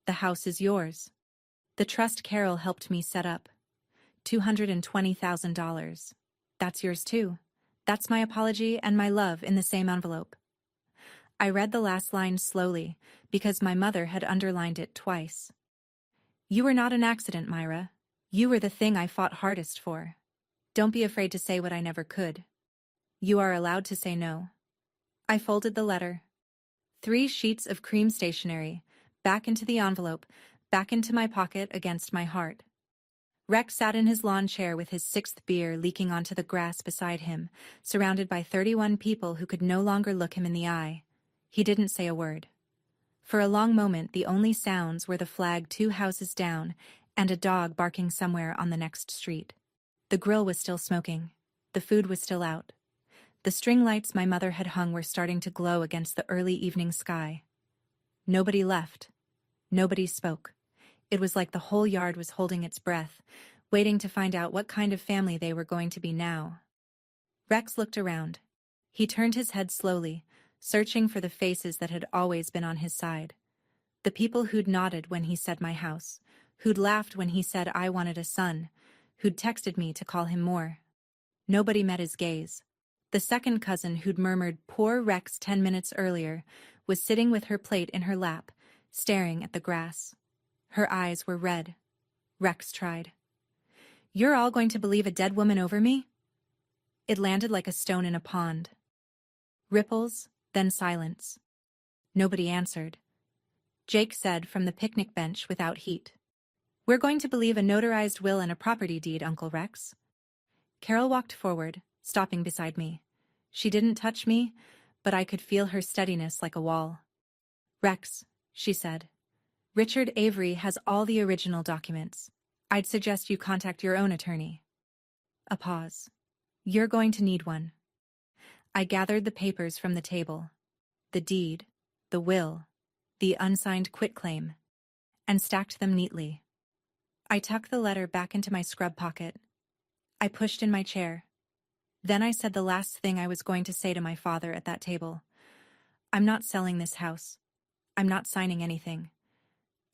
The house is yours. The trust Carol helped me set up. $220,000. That's yours too. That's my apology and my love in the same envelope. I read the last line slowly, because my mother had underlined it twice. You were not an accident, Myra. You were the thing I fought hardest for. Don't be afraid to say what I never could. You are allowed to say no. I folded the letter. 3 sheets of cream stationery, back into the envelope, back into my pocket against my heart. Rex sat in his lawn chair with his 6th beer leaking onto the grass beside him, surrounded by 31 people who could no longer look him in the eye. He didn't say a word. For a long moment the only sounds were the flag 2 houses down and a dog barking somewhere on the next street. The grill was still smoking. The food was still out. The string lights my mother had hung were starting to glow against the early evening sky. Nobody left. Nobody spoke. It was like the whole yard was holding its breath, waiting to find out what kind of family they were going to be now. Rex looked around. He turned his head slowly, searching for the faces that had always been on his side. The people who'd nodded when he said my house, who'd laughed when he said I wanted a son, who'd texted me to call him more. Nobody met his gaze. The second cousin who'd murmured poor Rex 10 minutes earlier was sitting with her plate in her lap, staring at the grass. Her eyes were red. Rex tried. "You're all going to believe a dead woman over me?" It landed like a stone in a pond. Ripples, then silence. Nobody answered. Jake said from the picnic bench without heat, "We're going to believe a notarized will and a property deed, Uncle Rex." Carol walked forward, stopping beside me. She didn't touch me, but I could feel her steadiness like a wall. "Rex," she said, "Richard Avery has all the original documents. I'd suggest you contact your own attorney." A pause. "You're going to need one." I gathered the papers from the table. The deed, the will, the unsigned quitclaim, and stacked them neatly. I tucked the letter back into my scrub pocket. I pushed in my chair. Then I said the last thing I was going to say to my father at that table. "I'm not selling this house. I'm not signing anything.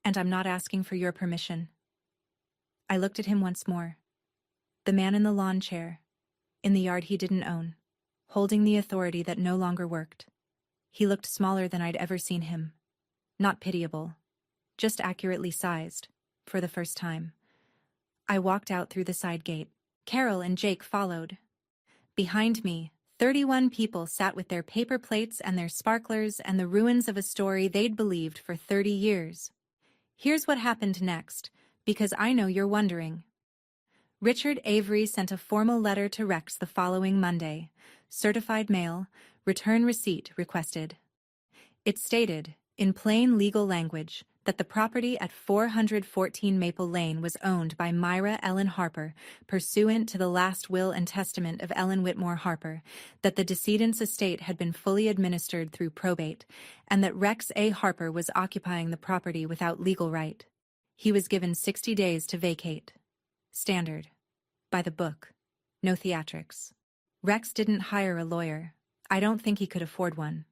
And I'm not asking for your permission." I looked at him once more. The man in the lawn chair, in the yard he didn't own, holding the authority that no longer worked. He looked smaller than I'd ever seen him. Not pitiable, just accurately sized, for the first time. I walked out through the side gate. Carol and Jake followed. Behind me, 31 people sat with their paper plates and their sparklers and the ruins of a story they'd believed for 30 years. Here's what happened next, because I know you're wondering. Richard Avery sent a formal letter to Rex the following Monday. Certified mail, return receipt requested. It stated, in plain legal language, that the property at 414 Maple Lane was owned by Myra Ellen Harper, pursuant to the last will and testament of Ellen Whitmore Harper, that the decedent's estate had been fully administered through probate, and that Rex A. Harper was occupying the property without legal right. He was given 60 days to vacate. Standard. By the book. No theatrics. Rex didn't hire a lawyer. I don't think he could afford one.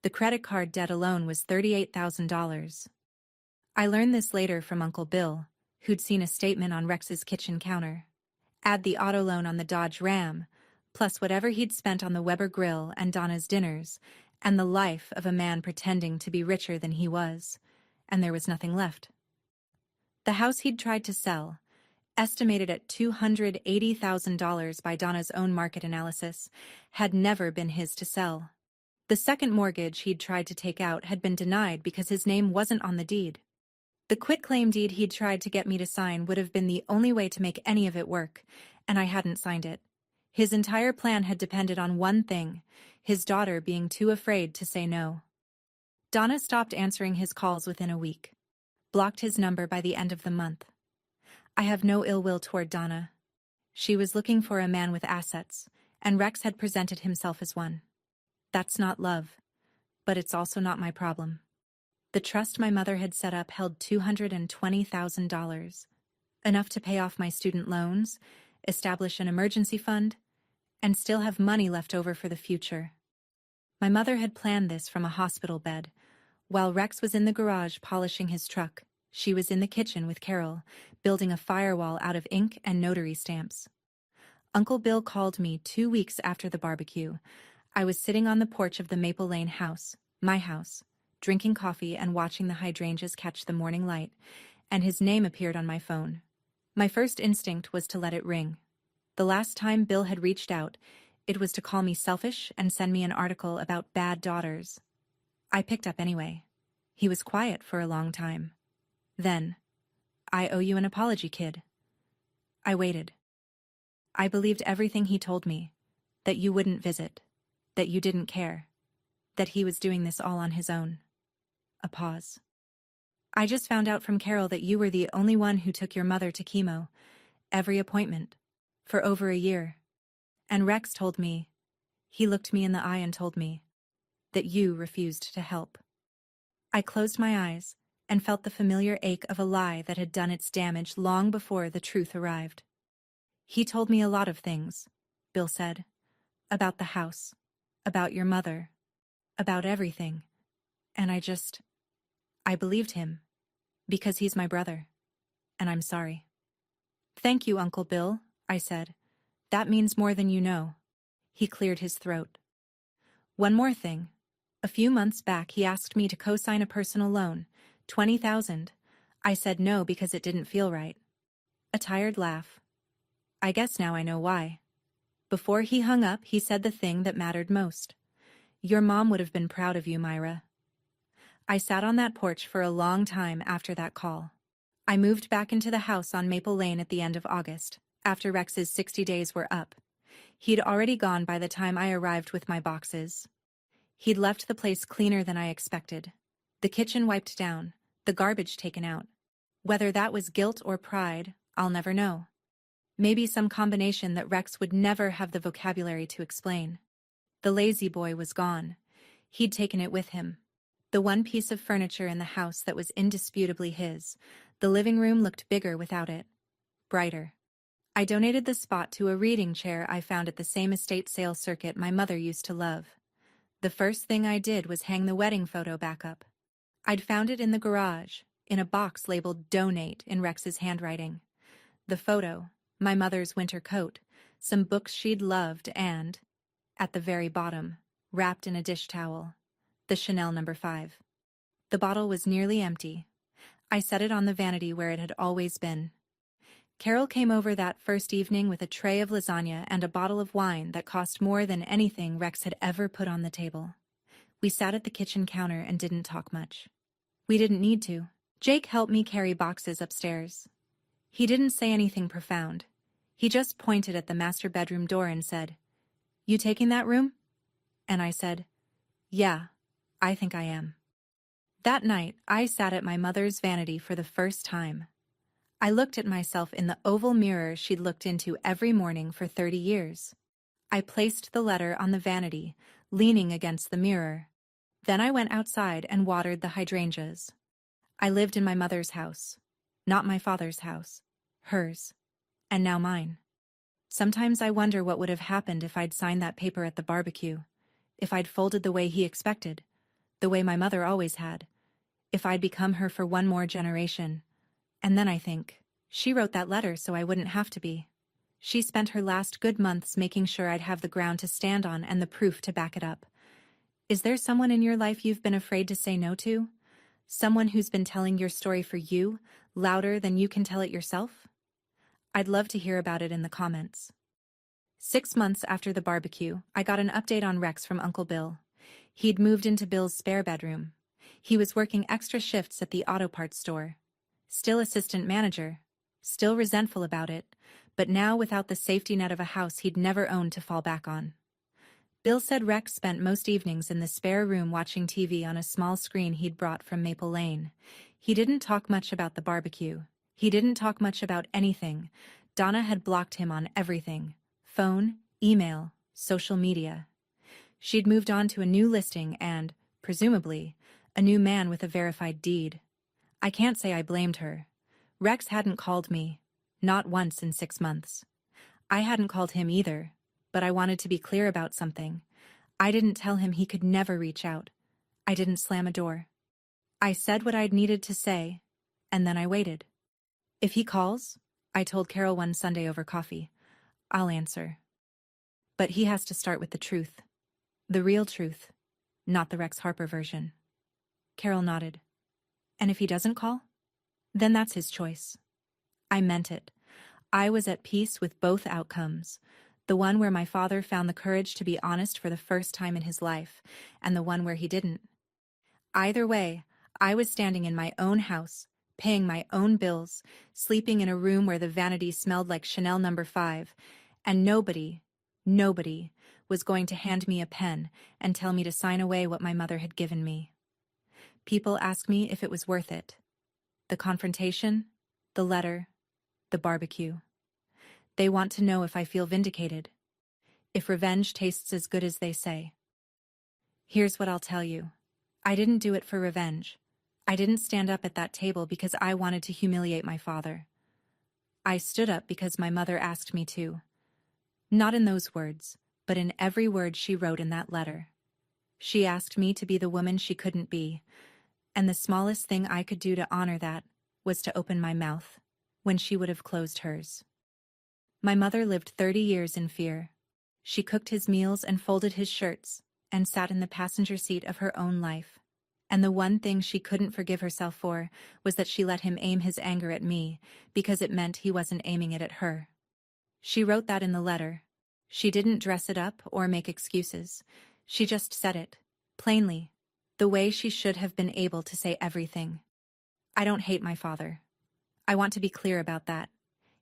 The credit card debt alone was $38,000. I learned this later from Uncle Bill, who'd seen a statement on Rex's kitchen counter. Add the auto loan on the Dodge Ram, plus whatever he'd spent on the Weber Grill and Donna's dinners, and the life of a man pretending to be richer than he was, and there was nothing left. The house he'd tried to sell, estimated at $280,000 by Donna's own market analysis, had never been his to sell. The second mortgage he'd tried to take out had been denied because his name wasn't on the deed. The quitclaim deed he'd tried to get me to sign would have been the only way to make any of it work, and I hadn't signed it. His entire plan had depended on one thing, his daughter being too afraid to say no. Donna stopped answering his calls within a week. Blocked his number by the end of the month. I have no ill will toward Donna. She was looking for a man with assets, and Rex had presented himself as one. That's not love, but it's also not my problem. The trust my mother had set up held $220,000, enough to pay off my student loans, establish an emergency fund, and still have money left over for the future. My mother had planned this from a hospital bed. While Rex was in the garage polishing his truck, she was in the kitchen with Carol, building a firewall out of ink and notary stamps. Uncle Bill called me 2 weeks after the barbecue. I was sitting on the porch of the Maple Lane house, my house, drinking coffee and watching the hydrangeas catch the morning light, and his name appeared on my phone. My first instinct was to let it ring. The last time Bill had reached out, it was to call me selfish and send me an article about bad daughters. I picked up anyway. He was quiet for a long time. Then, "I owe you an apology, kid." I waited. I believed everything he told me, that you wouldn't visit, that you didn't care, that he was doing this all on his own. A pause. I just found out from Carol that you were the only one who took your mother to chemo, every appointment, for over a year. And Rex told me, he looked me in the eye and told me, that you refused to help. I closed my eyes and felt the familiar ache of a lie that had done its damage long before the truth arrived. He told me a lot of things, Bill said. About the house, about your mother, about everything. And I believed him. Because he's my brother. And I'm sorry. Thank you, Uncle Bill, I said. That means more than you know. He cleared his throat. One more thing. A few months back he asked me to co-sign a personal loan, $20,000. I said no because it didn't feel right. A tired laugh. I guess now I know why. Before he hung up, he said the thing that mattered most. Your mom would have been proud of you, Myra. I sat on that porch for a long time after that call. I moved back into the house on Maple Lane at the end of August, after Rex's 60 days were up. He'd already gone by the time I arrived with my boxes. He'd left the place cleaner than I expected. The kitchen wiped down, the garbage taken out. Whether that was guilt or pride, I'll never know. Maybe some combination that Rex would never have the vocabulary to explain. The lazy boy was gone. He'd taken it with him. The one piece of furniture in the house that was indisputably his. The living room looked bigger without it. Brighter. I donated the spot to a reading chair I found at the same estate sale circuit my mother used to love. The first thing I did was hang the wedding photo back up. I'd found it in the garage, in a box labeled Donate in Rex's handwriting. The photo, my mother's winter coat, some books she'd loved and, at the very bottom, wrapped in a dish towel, the Chanel No. 5. The bottle was nearly empty. I set it on the vanity where it had always been. Carol came over that first evening with a tray of lasagna and a bottle of wine that cost more than anything Rex had ever put on the table. We sat at the kitchen counter and didn't talk much. We didn't need to. Jake helped me carry boxes upstairs. He didn't say anything profound. He just pointed at the master bedroom door and said, "You taking that room?" And I said, "Yeah, I think I am." That night, I sat at my mother's vanity for the first time. I looked at myself in the oval mirror she'd looked into every morning for 30 years. I placed the letter on the vanity, leaning against the mirror. Then I went outside and watered the hydrangeas. I lived in my mother's house. Not my father's house. Hers. And now mine. Sometimes I wonder what would have happened if I'd signed that paper at the barbecue. If I'd folded the way he expected. The way my mother always had. If I'd become her for one more generation. And then I think, she wrote that letter so I wouldn't have to be. She spent her last good months making sure I'd have the ground to stand on and the proof to back it up. Is there someone in your life you've been afraid to say no to? Someone who's been telling your story for you, louder than you can tell it yourself? I'd love to hear about it in the comments. 6 months after the barbecue, I got an update on Rex from Uncle Bill. He'd moved into Bill's spare bedroom. He was working extra shifts at the auto parts store. Still assistant manager. Still resentful about it, but now without the safety net of a house he'd never owned to fall back on. Bill said Rex spent most evenings in the spare room watching TV on a small screen he'd brought from Maple Lane. He didn't talk much about the barbecue. He didn't talk much about anything. Donna had blocked him on everything. Phone, email, social media. She'd moved on to a new listing and, presumably, a new man with a verified deed. I can't say I blamed her. Rex hadn't called me. Not once in 6 months. I hadn't called him either, but I wanted to be clear about something. I didn't tell him he could never reach out. I didn't slam a door. I said what I'd needed to say, and then I waited. If he calls, I told Carol one Sunday over coffee, I'll answer. But he has to start with the truth. The real truth, not the Rex Harper version. Carol nodded. And if he doesn't call? Then that's his choice. I meant it. I was at peace with both outcomes. The one where my father found the courage to be honest for the first time in his life, and the one where he didn't. Either way, I was standing in my own house, paying my own bills, sleeping in a room where the vanity smelled like Chanel No. 5, and nobody was going to hand me a pen and tell me to sign away what my mother had given me. People ask me if it was worth it. The confrontation, the letter, the barbecue. They want to know if I feel vindicated, if revenge tastes as good as they say. Here's what I'll tell you. I didn't do it for revenge. I didn't stand up at that table because I wanted to humiliate my father. I stood up because my mother asked me to. Not in those words, but in every word she wrote in that letter. She asked me to be the woman she couldn't be, and the smallest thing I could do to honor that was to open my mouth, when she would have closed hers. My mother lived 30 years in fear. She cooked his meals and folded his shirts, and sat in the passenger seat of her own life. And the one thing she couldn't forgive herself for was that she let him aim his anger at me, because it meant he wasn't aiming it at her. She wrote that in the letter. She didn't dress it up or make excuses. She just said it, plainly, the way she should have been able to say everything. I don't hate my father. I want to be clear about that.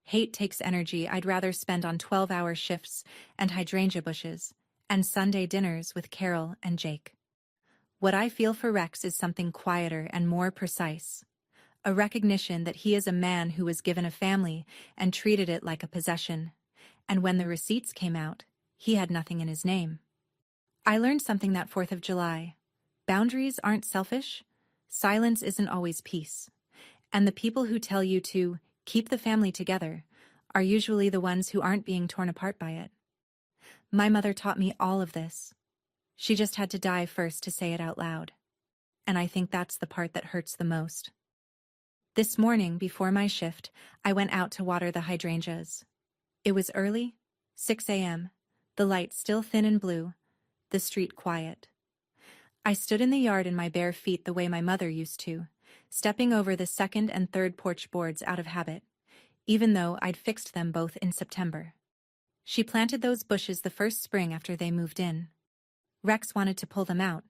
Hate takes energy I'd rather spend on 12-hour shifts and hydrangea bushes and Sunday dinners with Carol and Jake. What I feel for Rex is something quieter and more precise. A recognition that he is a man who was given a family and treated it like a possession. And when the receipts came out, he had nothing in his name. I learned something that 4th of July. Boundaries aren't selfish. Silence isn't always peace. And the people who tell you to keep the family together are usually the ones who aren't being torn apart by it. My mother taught me all of this. She just had to die first to say it out loud. And I think that's the part that hurts the most. This morning, before my shift, I went out to water the hydrangeas. It was early, 6 a.m., the light still thin and blue, the street quiet. I stood in the yard in my bare feet the way my mother used to, stepping over the second and third porch boards out of habit, even though I'd fixed them both in September. She planted those bushes the first spring after they moved in. Rex wanted to pull them out,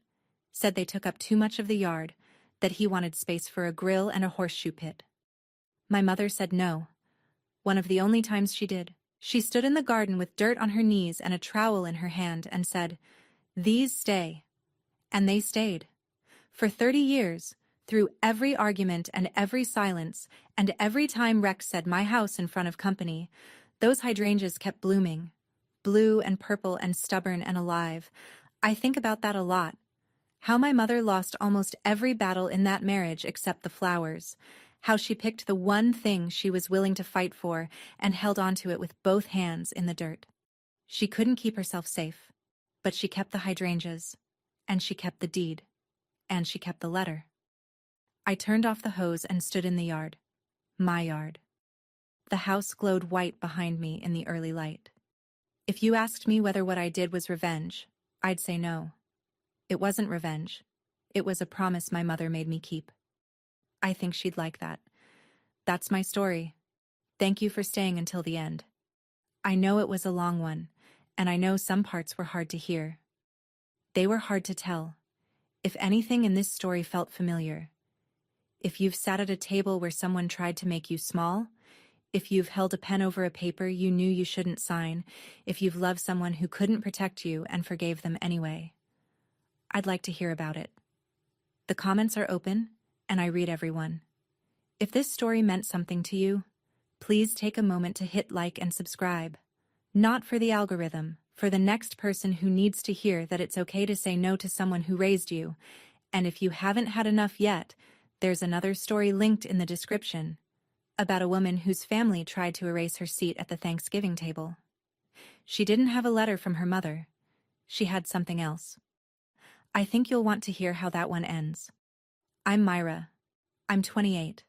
said they took up too much of the yard, that he wanted space for a grill and a horseshoe pit. My mother said no. One of the only times she did. She stood in the garden with dirt on her knees and a trowel in her hand and said, "These stay." And they stayed. For 30 years, through every argument and every silence, and every time Rex said "my house" in front of company, those hydrangeas kept blooming, blue and purple and stubborn and alive. I think about that a lot. How my mother lost almost every battle in that marriage except the flowers. How she picked the one thing she was willing to fight for and held onto it with both hands in the dirt. She couldn't keep herself safe, but she kept the hydrangeas, and she kept the deed, and she kept the letter. I turned off the hose and stood in the yard. My yard. The house glowed white behind me in the early light. If you asked me whether what I did was revenge, I'd say no. It wasn't revenge. It was a promise my mother made me keep. I think she'd like that. That's my story. Thank you for staying until the end. I know it was a long one, and I know some parts were hard to hear. They were hard to tell. If anything in this story felt familiar, if you've sat at a table where someone tried to make you small, if you've held a pen over a paper you knew you shouldn't sign, if you've loved someone who couldn't protect you and forgave them anyway, I'd like to hear about it. The comments are open, and I read everyone. If this story meant something to you, please take a moment to hit like and subscribe. Not for the algorithm, for the next person who needs to hear that it's okay to say no to someone who raised you. And if you haven't had enough yet, there's another story linked in the description about a woman whose family tried to erase her seat at the Thanksgiving table. She didn't have a letter from her mother. She had something else. I think you'll want to hear how that one ends. I'm Myra. I'm 28.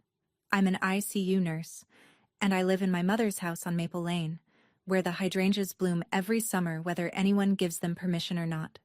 I'm an ICU nurse, and I live in my mother's house on Maple Lane, where the hydrangeas bloom every summer whether anyone gives them permission or not.